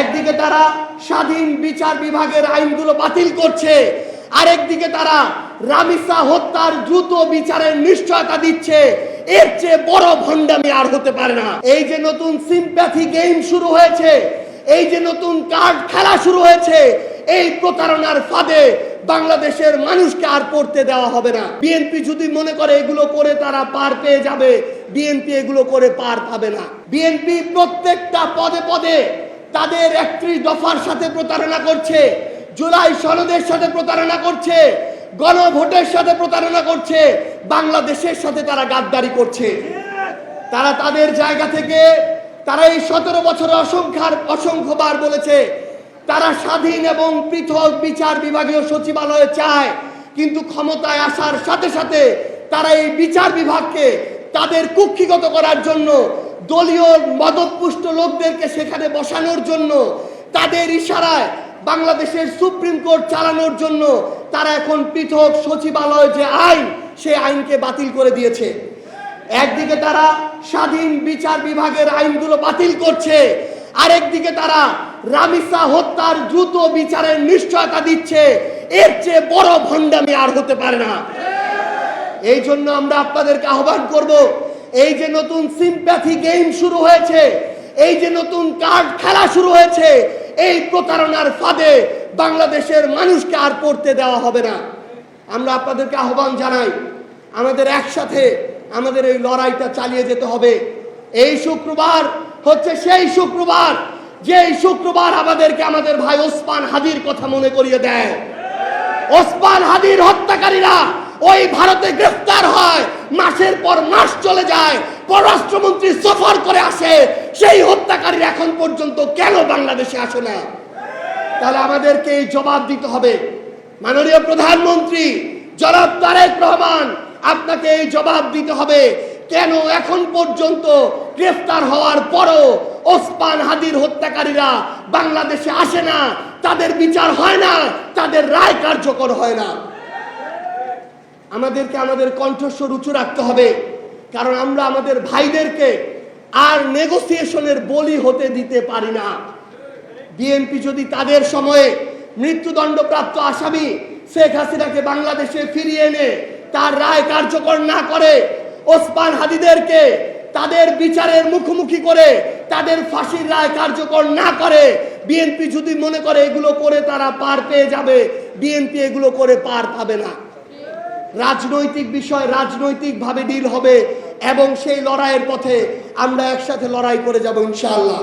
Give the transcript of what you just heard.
একদিকে তারা স্বাধীন বিচার বিভাগের আইনগুলো বাতিল করছে, আরেকদিকে তারা রামিসা হত্যার দ্রুত বিচারের নিশ্চয়তা দিচ্ছে। এর চেয়ে বড় ভণ্ডামি আর হতে পারে না। এই যে নতুন সিম্প্যাথি গেম শুরু হয়েছে, এই যে নতুন কার্ড খেলা শুরু হয়েছে, এই প্রতারণার ফাঁদে বাংলাদেশের মানুষকে আর পড়তে দেওয়া হবে না। বিএনপি যদি মনে করে এগুলো করে তারা পার পেয়ে যাবে, বিএনপি এগুলো করে পার পাবে না। বিএনপি প্রত্যেকটা পদে পদে তাদের 31 দফার সাথে প্রতারণা করছে, জুলাই সনদের সাথে প্রতারণা করছে, গণভোটের সাথে প্রতারণা করছে, বাংলাদেশের সাথে তারা গাদ্দারি করছে। তারা তাদের জায়গা থেকে তারা এই 17 বছরে অসংখ্যবার বলেছে তারা স্বাধীন এবং পৃথক বিচার বিভাগীয় সচিবালয় চায়, কিন্তু ক্ষমতায় আসার সাথে সাথে তারা এই বিচার বিভাগকে তাদের কুক্ষিগত করার জন্য, দলীয় মদতপুষ্ট লোকদেরকে সেখানে বসানোর জন্য, তাদের ইশারায় বাংলাদেশের সুপ্রিম কোর্ট চালানোর জন্য তারা এখন পৃথক সচিবালয় যে আইন, সেই আইনকে বাতিল করে দিয়েছে। একদিকে তারা স্বাধীন বিচার বিভাগের আইনগুলো বাতিল করছে, আরেকদিকে তারা রামিসা হত্যার দ্রুত বিচারের নিশ্চয়তা দিচ্ছে। এর চেয়ে বড় ভণ্ডামি আর হতে পারে না। এই জন্য আমরা আপনাদেরকে আহ্বান করব, এই যে নতুন সিম্প্যাথি গেম শুরু হয়েছে, এই যে নতুন কার্ড খেলা শুরু হয়েছে, এই প্রতারণার ফাঁদে বাংলাদেশের মানুষকে আর পড়তে দেওয়া হবে না। আমরা আপনাদেরকে আহ্বান জানাই, আমাদের একসাথে আমাদের এই লড়াইটা চালিয়ে যেতে হবে। এই শুক্রবার হচ্ছে সেই শুক্রবার, যেই শুক্রবার আমাদেরকে আমাদের ভাই ওসমান হাদির কথা মনে করিয়ে দেয়। ওসমান হাদির হত্যাকারীরা ওই ভারতে গ্রেফতার হয়, মাসের পর মাস চলে যায়, পররাষ্ট্রমন্ত্রী সফর করে আসে, সেই হত্যাকারীরা এখন পর্যন্ত কেন বাংলাদেশে আসে না? তাহলে আমাদেরকে এই জবাব দিতে হবে। মাননীয় প্রধানমন্ত্রী জনাব তারেক রহমান, আপনাকে এই জবাব দিতে হবে, কেন এখন পর্যন্ত গ্রেফতার হওয়ার পরও ওসমান হাদির হত্যাকারীরা বাংলাদেশে আসে না, তাদের বিচার হয় না, তাদের রায় কার্যকর হয় না। আমাদেরকে আমাদের কণ্ঠস্বর উঁচু রাখতে হবে, কারণ আমরা আমাদের ভাইদেরকে আর নেগোসিয়েশনের বলি হতে দিতে পারি না। বিএনপি যদি তাদের সময়ে মৃত্যুদণ্ডপ্রাপ্ত আসামি শেখ হাসিনাকে বাংলাদেশে ফিরিয়ে এনে তার রায় কার্যকর না করে, ওসমান হাদিদেরকে তাদের বিচারের মুখোমুখি করে তাদের ফাঁসির রায় কার্যকর না করে, বিএনপি যদি মনে করে এগুলো করে তারা পার পেয়ে যাবে, বিএনপি এগুলো করে পার পাবে না। রাজনৈতিক বিষয় রাজনৈতিকভাবে ডিল হবে এবং সেই লড়াইয়ের পথে আমরা একসাথে লড়াই করে যাব ইনশাআল্লাহ।